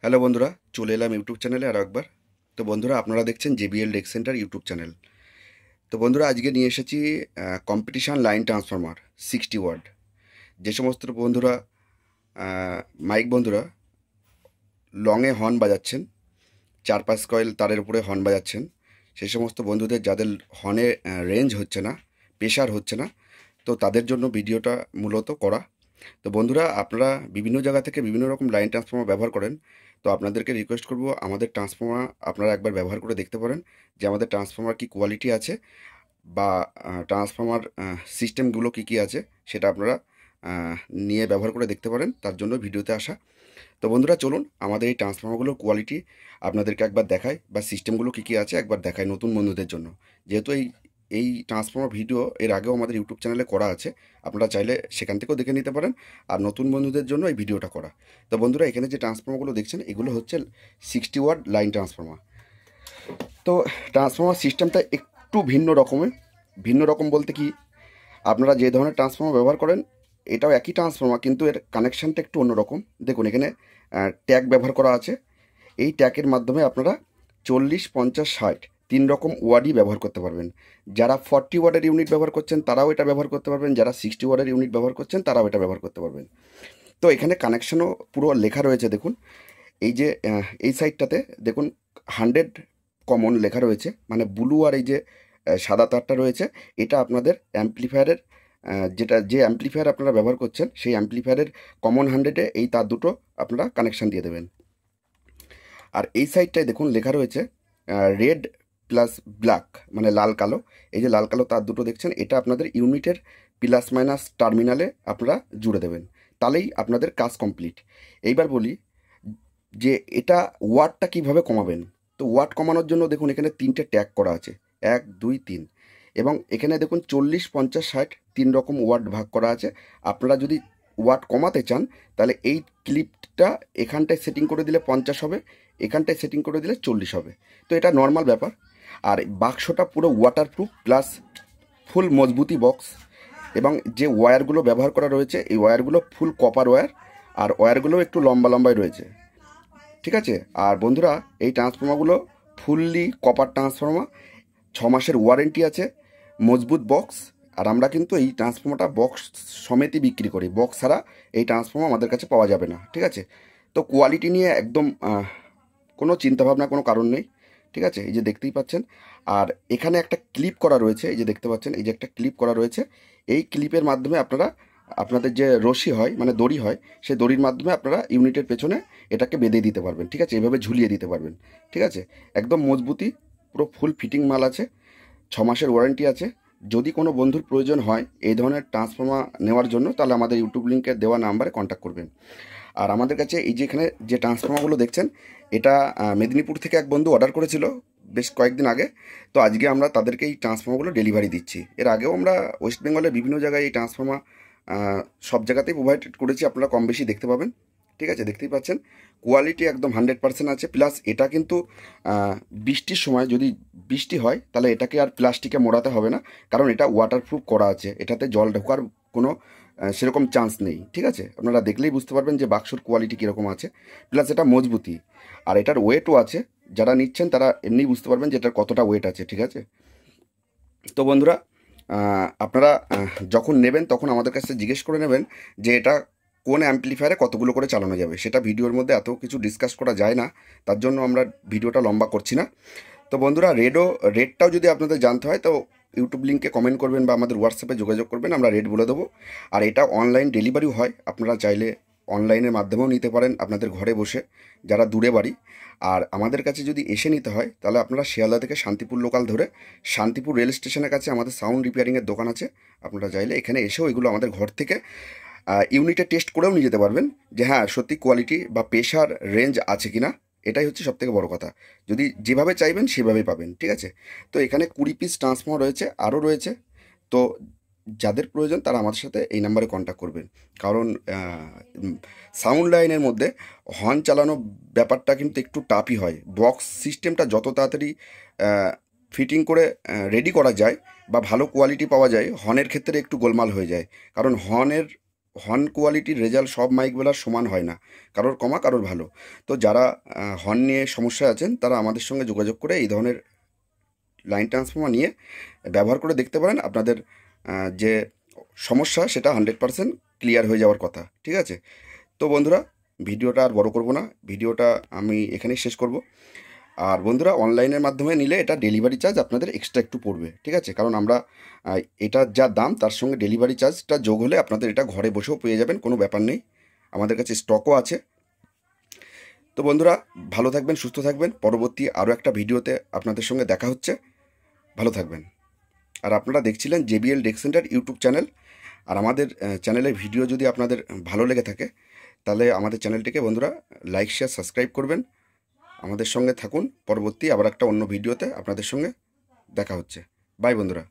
Hello বন্ধুরা, চলে এলাম ইউটিউব চ্যানেলে আরও একবার। তো বন্ধুরা, আপনারা দেখছেন JBL Deck centre YouTube channel. তো বন্ধুরা, আজকে নিয়ে এসেছি কম্পিটিশান লাইন ট্রান্সফরমার 60 ওয়াট। যে সমস্ত বন্ধুরা মাইক বন্ধুরা লংয়ে হর্ন বাজাচ্ছেন, 4-5 কয়েল তারের উপরে হর্ন বাজাচ্ছেন, সেই সমস্ত বন্ধুদের যাদের হর্নে রেঞ্জ হচ্ছে না, প্রেশার হচ্ছে না, তো তাদের জন্য ভিডিওটা মূলত করা। তো বন্ধুরা, আপনারা বিভিন্ন জায়গা থেকে বিভিন্ন রকম লাইন ট্রান্সফর্মার ব্যবহার করেন। তো আপনাদেরকে রিকোয়েস্ট করব, আমাদের ট্রান্সফর্মার আপনারা একবার ব্যবহার করে দেখতে পারেন যে আমাদের ট্রান্সফর্মার কি কোয়ালিটি আছে, বা ট্রান্সফর্মার সিস্টেমগুলো কি কি আছে সেটা আপনারা নিয়ে ব্যবহার করে দেখতে পারেন। তার জন্য ভিডিওতে আসা। তো বন্ধুরা, চলুন আমাদের এই ট্রান্সফর্মারগুলোর কোয়ালিটি আপনাদেরকে একবার দেখাই, বা সিস্টেমগুলো কী কী আছে একবার দেখাই নতুন বন্ধুদের জন্য। যেহেতু এই এই ট্রান্সফর্মার ভিডিও এর আগেও আমাদের ইউটিউব চ্যানেলে করা আছে, আপনারা চাইলে সেখান থেকেও দেখে নিতে পারেন। আর নতুন বন্ধুদের জন্য এই ভিডিওটা করা। তো বন্ধুরা, এখানে যে ট্রান্সফর্মারগুলো দেখছেন এগুলো হচ্ছে 60 ওয়াট লাইন ট্রান্সফর্মার। তো ট্রান্সফর্মার সিস্টেমটা একটু ভিন্ন রকম বলতে কি, আপনারা যে ধরনের ট্রান্সফর্মার ব্যবহার করেন এটাও একই ট্রান্সফর্মার, কিন্তু এর কানেকশানটা একটু অন্যরকম। দেখুন, এখানে ট্যাগ ব্যবহার করা আছে। এই ট্যাগের মাধ্যমে আপনারা 40, 50, 60 তিন রকম ওয়ার্ডই ব্যবহার করতে পারবেন। যারা 40 ওয়াটের ইউনিট ব্যবহার করছেন তারাও এটা ব্যবহার করতে পারবেন, যারা 60 ওয়াটের ইউনিট ব্যবহার করছেন তারাও এটা ব্যবহার করতে পারবেন। তো এখানে কানেকশানও পুরো লেখা রয়েছে। দেখুন, এই যে এই সাইডটাতে দেখুন 100 কমন লেখা রয়েছে, মানে ব্লু আর এই যে সাদা তারটা রয়েছে, এটা আপনাদের অ্যাম্প্লিফায়ারের যে অ্যাম্প্লিফায়ার আপনারা ব্যবহার করছেন সেই অ্যাম্প্লিফায়ারের কমন 100-এ এই তার দুটো আপনারা কানেকশান দিয়ে দেবেন। আর এই সাইডটায় দেখুন লেখা রয়েছে রেড প্লাস ব্ল্যাক, মানে লাল কালো। এই যে লাল কালো তার দুটো দেখছেন, এটা আপনাদের ইউনিটের প্লাস মাইনাস টার্মিনালে আপনারা জুড়ে দেবেন, তাহলেই আপনাদের কাজ কমপ্লিট। এইবার বলি যে এটা ওয়াটটা কিভাবে কমাবেন। তো ওয়াট কমানোর জন্য দেখুন এখানে 3টে ট্যাগ করা আছে, 1, 2, 3। এবং এখানে দেখুন 40, 50, 60 তিন রকম ওয়াট ভাগ করা আছে। আপনারা যদি ওয়াট কমাতে চান তাহলে এই ক্লিপটা এখানটায় সেটিং করে দিলে 50 হবে, এখানটায় সেটিং করে দিলে 40 হবে। তো এটা নর্মাল ব্যাপার। আর বাক্সটা পুরো ওয়াটারপ্রুফ প্লাস ফুল মজবুতি বক্স, এবং যে ওয়্যারগুলো ব্যবহার করা রয়েছে এই ওয়্যারগুলো ফুল কপার ওয়্যার, আর ওয়্যারগুলো একটু লম্বা লম্বাই রয়েছে, ঠিক আছে। আর বন্ধুরা, এই ট্রান্সফর্মারগুলো ফুললি কপার ট্রান্সফর্মার, 6 মাসের ওয়ারেন্টি আছে, মজবুত বক্স। আর আমরা কিন্তু এই ট্রান্সফর্মারটা বক্স সমেতই বিক্রি করি, বক্স ছাড়া এই ট্রান্সফর্মার আমাদের কাছে পাওয়া যাবে না, ঠিক আছে। তো কোয়ালিটি নিয়ে একদম কোনো চিন্তাভাবনা কোনো কারণ নেই, ঠিক আছে। এই যে দেখতেই পাচ্ছেন, আর এখানে একটা ক্লিপ করা রয়েছে, এই যে দেখতে পাচ্ছেন, এই যে একটা ক্লিপ করা রয়েছে। এই ক্লিপের মাধ্যমে আপনারা আপনাদের যে রশি হয়, মানে দড়ি হয়, সেই দড়ির মাধ্যমে আপনারা ইউনিটের পেছনে এটাকে বেঁধে দিতে পারবেন, ঠিক আছে, এইভাবে ঝুলিয়ে দিতে পারবেন, ঠিক আছে। একদম মজবুতি, পুরো ফুল ফিটিং মাল আছে, 6 মাসের ওয়ারেন্টি আছে। যদি কোনো বন্ধুর প্রয়োজন হয় এই ধরনের ট্রান্সফর্মার নেওয়ার জন্য, তাহলে আমাদের ইউটিউব লিঙ্কে দেওয়া নাম্বারে কন্ট্যাক্ট করবেন। আর আমাদের কাছে এই যে এখানে যে ট্রান্সফর্মারগুলো দেখছেন, এটা মেদিনীপুর থেকে এক বন্ধু অর্ডার করেছিল বেশ কয়েকদিন আগে। তো আজকে আমরা তাদেরকে এই ট্রান্সফর্মারগুলো ডেলিভারি দিচ্ছি। এর আগেও আমরা ওয়েস্ট বেঙ্গলের বিভিন্ন জায়গায় এই ট্রান্সফর্মার সব জায়গাতেই প্রোভাইড করেছি, আপনারা কম বেশি দেখতে পাবেন, ঠিক আছে। দেখতেই পাচ্ছেন কোয়ালিটি একদম 100% আছে। প্লাস এটা কিন্তু বৃষ্টির সময় যদি বৃষ্টি হয় তাহলে এটাকে আর প্লাস্টিকে মোড়াতে হবে না, কারণ এটা ওয়াটারপ্রুফ করা আছে, এটাতে জল ঢোকার কোনো সেরকম চান্স নেই, ঠিক আছে। আপনারা দেখলেই বুঝতে পারবেন যে বাক্সর কোয়ালিটি কীরকম আছে। প্লাস এটা মজবুতি, আর এটার ওয়েটও আছে। যারা নিচ্ছেন তারা এমনি বুঝতে পারবেন যে এটার কতটা ওয়েট আছে, ঠিক আছে। তো বন্ধুরা, আপনারা যখন নেবেন তখন আমাদের কাছে জিজ্ঞেস করে নেবেন যে এটা কোন অ্যাম্প্লিফায়ারে কতগুলো করে চালানো যাবে। সেটা ভিডিওর মধ্যে এত কিছু ডিসকাস করা যায় না, তার জন্য আমরা ভিডিওটা লম্বা করছি না। তো বন্ধুরা, রেটটাও যদি আপনাদের জানতে হয় তো ইউটিউব লিঙ্কে কমেন্ট করবেন বা আমাদের হোয়াটসঅ্যাপে যোগাযোগ করবেন, আমরা রেট বলে দেবো। আর এটা অনলাইন ডেলিভারিও হয়, আপনারা চাইলে অনলাইনের মাধ্যমেও নিতে পারেন আপনাদের ঘরে বসে, যারা দূরে বাড়ি। আর আমাদের কাছে যদি এসে নিতে হয় তাহলে আপনারা শিয়ালদা থেকে শান্তিপুর লোকাল ধরে শান্তিপুর রেল স্টেশনের কাছে আমাদের সাউন্ড রিপেয়ারিংয়ের দোকান আছে। আপনারা চাইলে এখানে এসেও এগুলো আমাদের ঘর থেকে ইউনিটে টেস্ট করেও নিয়ে যেতে পারবেন, যে হ্যাঁ সত্যি কোয়ালিটি বা প্রেশার রেঞ্জ আছে কি না। এটাই হচ্ছে সবথেকে বড় কথা। যদি যেভাবে চাইবেন সেভাবেই পাবেন, ঠিক আছে। তো এখানে 20 পিস ট্রান্সফর্মার রয়েছে, আরও রয়েছে। তো যাদের প্রয়োজন তারা আমাদের সাথে এই নাম্বারে কন্ট্যাক্ট করবেন। কারণ সাউন্ড লাইনের মধ্যে হর্ন চালানো ব্যাপারটা কিন্তু একটু টাফই হয়। বক্স সিস্টেমটা যত তাড়াতাড়ি ফিটিং করে রেডি করা যায় বা ভালো কোয়ালিটি পাওয়া যায়, হর্নের ক্ষেত্রে একটু গোলমাল হয়ে যায়। কারণ হর্নের হর্ন কোয়ালিটির রেজাল্ট সব মাইকওয়ালার সমান হয় না, কারোর কমা কারোর ভালো। তো যারা হর্ন নিয়ে সমস্যায় আছেন তারা আমাদের সঙ্গে যোগাযোগ করে এই ধরনের লাইন ট্রান্সফর্মার নিয়ে ব্যবহার করে দেখতে পারেন। আপনাদের যে সমস্যা সেটা 100% ক্লিয়ার হয়ে যাওয়ার কথা। ঠিক আছে? তো বন্ধুরা, ভিডিওটা আর বড় করব না, ভিডিওটা আমি এখানেই শেষ করব। আর বন্ধুরা, অনলাইনের মাধ্যমে নিলে এটা ডেলিভারি চার্জ আপনাদের এক্সট্রা একটু পড়বে। ঠিক আছে? কারণ আমরা এটার যা দাম তার সঙ্গে ডেলিভারি চার্জটা যোগ হলে আপনাদের এটা ঘরে বসেও পেয়ে যাবেন, কোনো ব্যাপার নেই। আমাদের কাছে স্টকও আছে। তো বন্ধুরা, ভালো থাকবেন, সুস্থ থাকবেন। পরবর্তী আরও একটা ভিডিওতে আপনাদের সঙ্গে দেখা হচ্ছে। ভালো থাকবেন। আর আপনারা দেখছিলেন JBL deck centre YouTube channel. আর আমাদের চ্যানেলের ভিডিও যদি আপনাদের ভালো লেগে থাকে তাহলে আমাদের চ্যানেলটিকে বন্ধুরা লাইক, শেয়ার, সাবস্ক্রাইব করবেন। আমাদের সঙ্গে থাকুন। পরবর্তী আবার একটা অন্য ভিডিওতে আপনাদের সঙ্গে দেখা হচ্ছে। বাই বন্ধুরা।